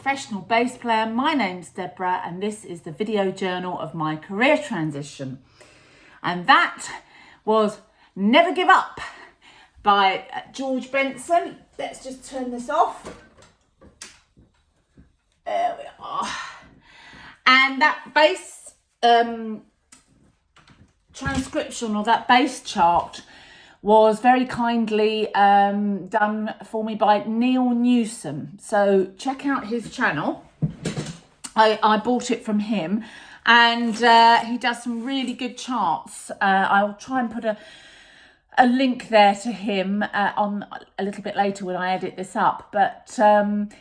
professional bass player. My name's Deborah and this is the video journal of my career transition. And that was Never Give Up by George Benson. Let's just turn this off. There we are. And that bass transcription, or that bass chart, was very kindly done for me by Neil Newsom. So check out his channel. I bought it from him, and he does some really good charts. I'll try and put a link there to him on a little bit later when I edit this up. But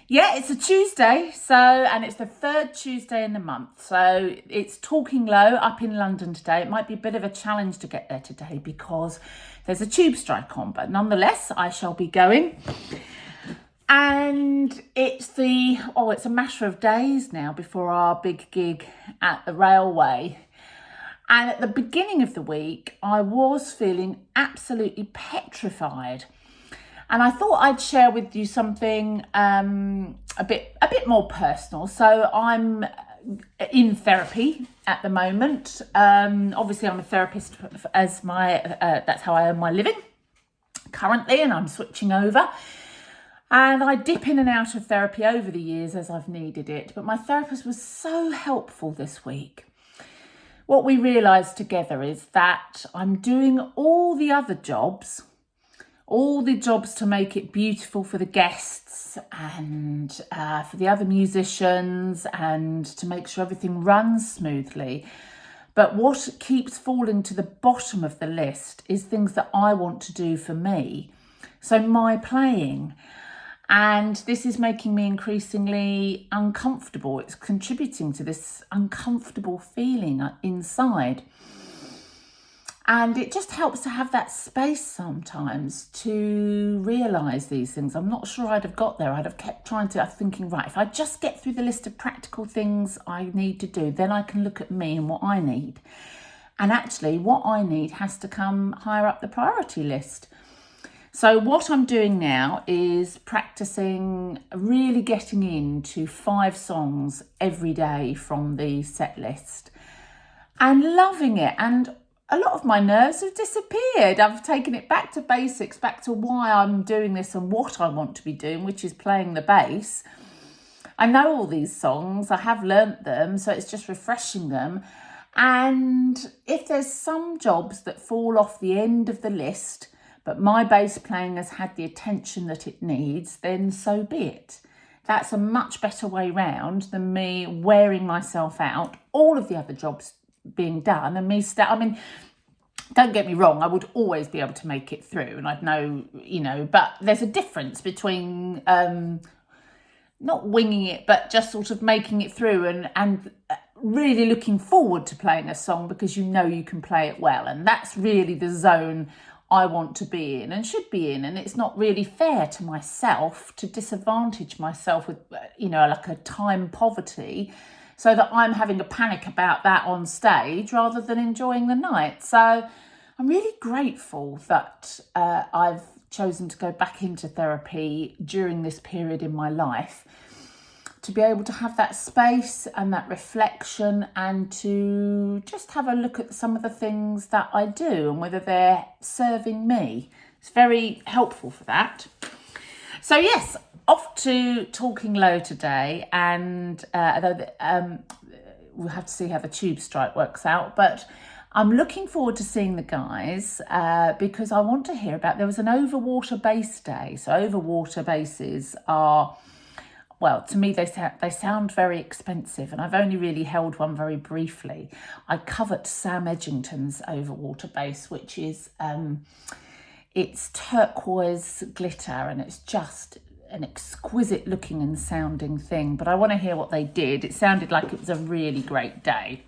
yeah, it's a Tuesday, and it's the third Tuesday in the month. So it's Talking Low up in London today. It might be a bit of a challenge to get there today because there's a tube strike on, but nonetheless, I shall be going. And it's a matter of days now before our big gig at the railway. And at the beginning of the week, I was feeling absolutely petrified. And I thought I'd share with you something a bit more personal. So I'm in therapy at the moment. Obviously, I'm a therapist as that's how I earn my living currently, and I'm switching over. And I dip in and out of therapy over the years as I've needed it. But my therapist was so helpful this week. What we realised together is that I'm doing all the other jobs, to make it beautiful for the guests and for the other musicians, and to make sure everything runs smoothly. But what keeps falling to the bottom of the list is things that I want to do for me. So my playing. And this is making me increasingly uncomfortable. It's contributing to this uncomfortable feeling inside. And it just helps to have that space sometimes to realise these things. I'm not sure I'd have got there. I'd have kept thinking, right, if I just get through the list of practical things I need to do, then I can look at me and what I need. And actually, what I need has to come higher up the priority list. So what I'm doing now is practicing, really getting into 5 songs every day from the set list and loving it. And a lot of my nerves have disappeared. I've taken it back to basics, back to why I'm doing this and what I want to be doing, which is playing the bass. I know all these songs, I have learnt them, so it's just refreshing them. And if there's some jobs that fall off the end of the list, but my bass playing has had the attention that it needs, then so be it. That's a much better way round than me wearing myself out, all of the other jobs being done, and me don't get me wrong, I would always be able to make it through, and I'd know, but there's a difference between not winging it, but just sort of making it through and really looking forward to playing a song because you can play it well. And that's really the zone I want to be in and should be in. And it's not really fair to myself to disadvantage myself with, like a time poverty, so that I'm having a panic about that on stage rather than enjoying the night. So I'm really grateful that I've chosen to go back into therapy during this period in my life, to be able to have that space and that reflection, and to just have a look at some of the things that I do and whether they're serving me. It's very helpful for that. So yes, off to Talking Low today, and we'll have to see how the tube strike works out, but I'm looking forward to seeing the guys because I want to hear about, there was an overwater bass day. So overwater basses are, well, to me, they sound very expensive, and I've only really held one very briefly. I covet Sam Edgington's overwater bass, which is it's turquoise glitter, and it's just an exquisite looking and sounding thing. But I want to hear what they did. It sounded like it was a really great day.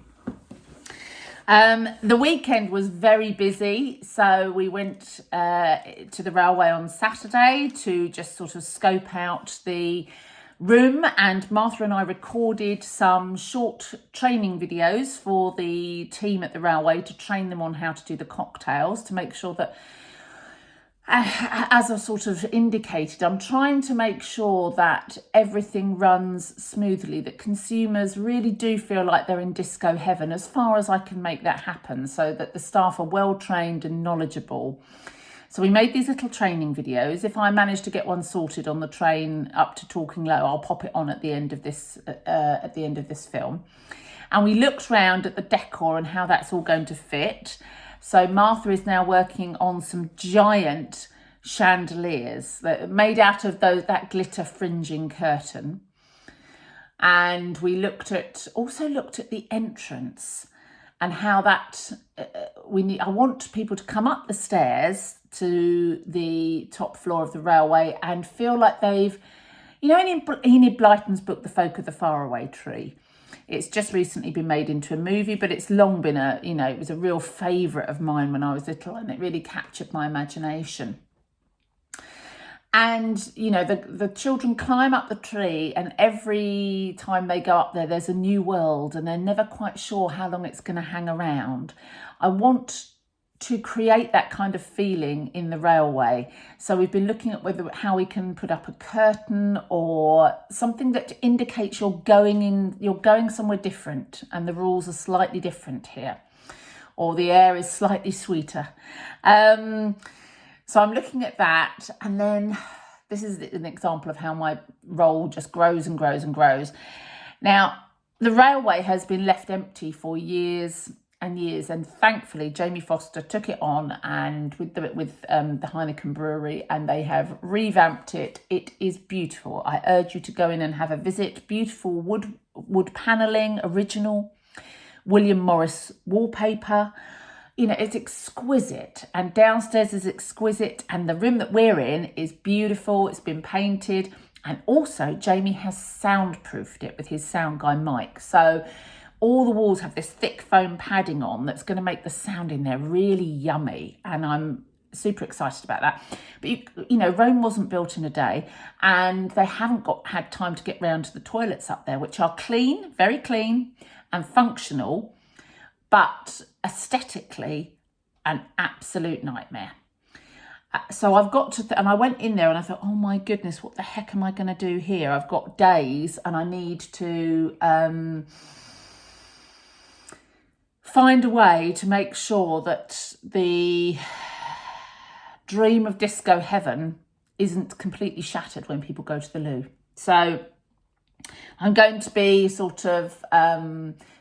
The weekend was very busy, so we went to the railway on Saturday to just sort of scope out the room, and Martha and I recorded some short training videos for the team at the railway to train them on how to do the cocktails, to make sure that as I sort of indicated, I'm trying to make sure that everything runs smoothly, that consumers really do feel like they're in disco heaven as far as I can make that happen, so that the staff are well trained and knowledgeable. So we made these little training videos. If I manage to get one sorted on the train up to Talking Low, I'll pop it on at the end of this film. And we looked round at the decor and how that's all going to fit. So Martha is now working on some giant chandeliers that are made out of that glitter fringing curtain. And we also looked at the entrance and how that I want people to come up the stairs to the top floor of the railway and feel like they've, in Enid Blyton's book, The Folk of the Faraway Tree. It's just recently been made into a movie, but it's long been it was a real favourite of mine when I was little, and it really captured my imagination. And, the children climb up the tree, and every time they go up there, there's a new world, and they're never quite sure how long it's going to hang around. I want to create that kind of feeling in the railway. So we've been looking at how we can put up a curtain or something that indicates you're going somewhere different, and the rules are slightly different here, or the air is slightly sweeter. So I'm looking at that, and then this is an example of how my role just grows and grows and grows. Now, the railway has been left empty for years and years, and thankfully Jamie Foster took it on, and with the Heineken Brewery, and they have revamped it. It is beautiful. I urge you to go in and have a visit. Beautiful wood panelling, original William Morris wallpaper. It's exquisite, and downstairs is exquisite, and the room that we're in is beautiful. It's been painted, and also Jamie has soundproofed it with his sound guy Mike. So all the walls have this thick foam padding on that's going to make the sound in there really yummy, and I'm super excited about that. But Rome wasn't built in a day, and they haven't had time to get round to the toilets up there, which are clean, very clean and functional, but aesthetically an absolute nightmare. So I've got to, and I went in there and I thought, oh my goodness, what the heck am I going to do here? I've got days, and I need to find a way to make sure that the dream of disco heaven isn't completely shattered when people go to the loo. So I'm going to be sort of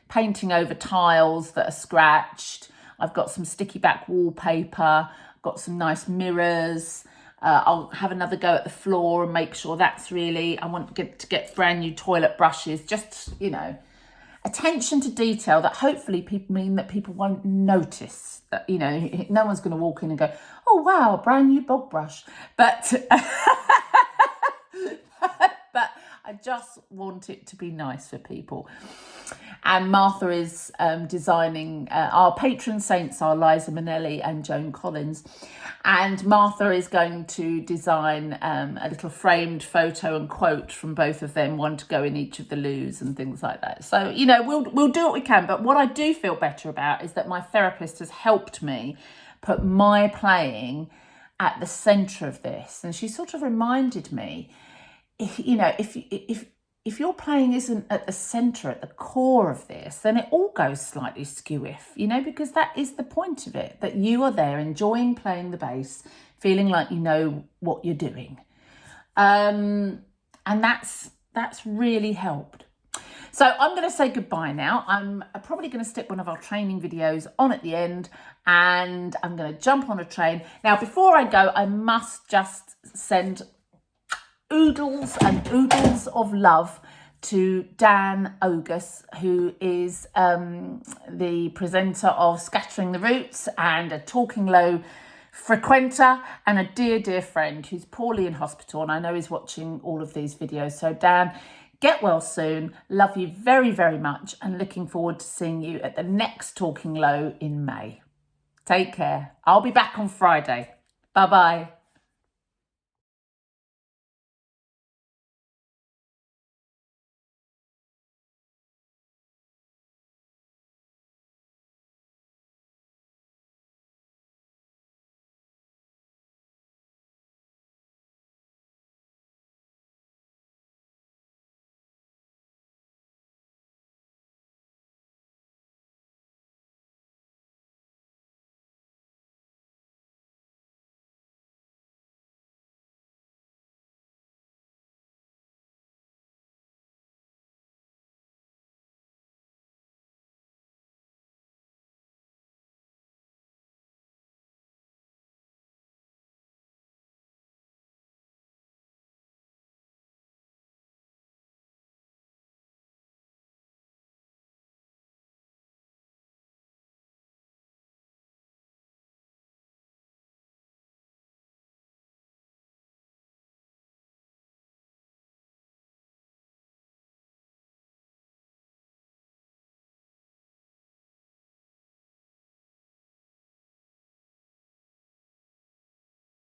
painting over tiles that are scratched. I've got some sticky back wallpaper, got some nice mirrors. I'll have another go at the floor and make sure that's really, I want to get brand new toilet brushes, just, attention to detail that hopefully people won't notice. That, no one's going to walk in and go, oh wow, brand new bog brush. But but I just want it to be nice for people. And Martha is designing, our patron saints are Liza Minnelli and Joan Collins. And Martha is going to design a little framed photo and quote from both of them, one to go in each of the loos and things like that. So, we'll do what we can. But what I do feel better about is that my therapist has helped me put my playing at the centre of this. And she sort of reminded me, if your playing isn't at the centre, at the core of this, then it all goes slightly skew-iff, because that is the point of it, that you are there enjoying playing the bass, feeling like you know what you're doing. And that's really helped. So I'm going to say goodbye now. I'm probably going to stick one of our training videos on at the end, and I'm going to jump on a train. Now, before I go, I must just send oodles and oodles of love to Dan Ogus, who is the presenter of Scattering the Roots and a Talking Low frequenter, and a dear, dear friend who's poorly in hospital, and I know he's watching all of these videos. So Dan, get well soon. Love you very, very much, and looking forward to seeing you at the next Talking Low in May. Take care. I'll be back on Friday. Bye-bye.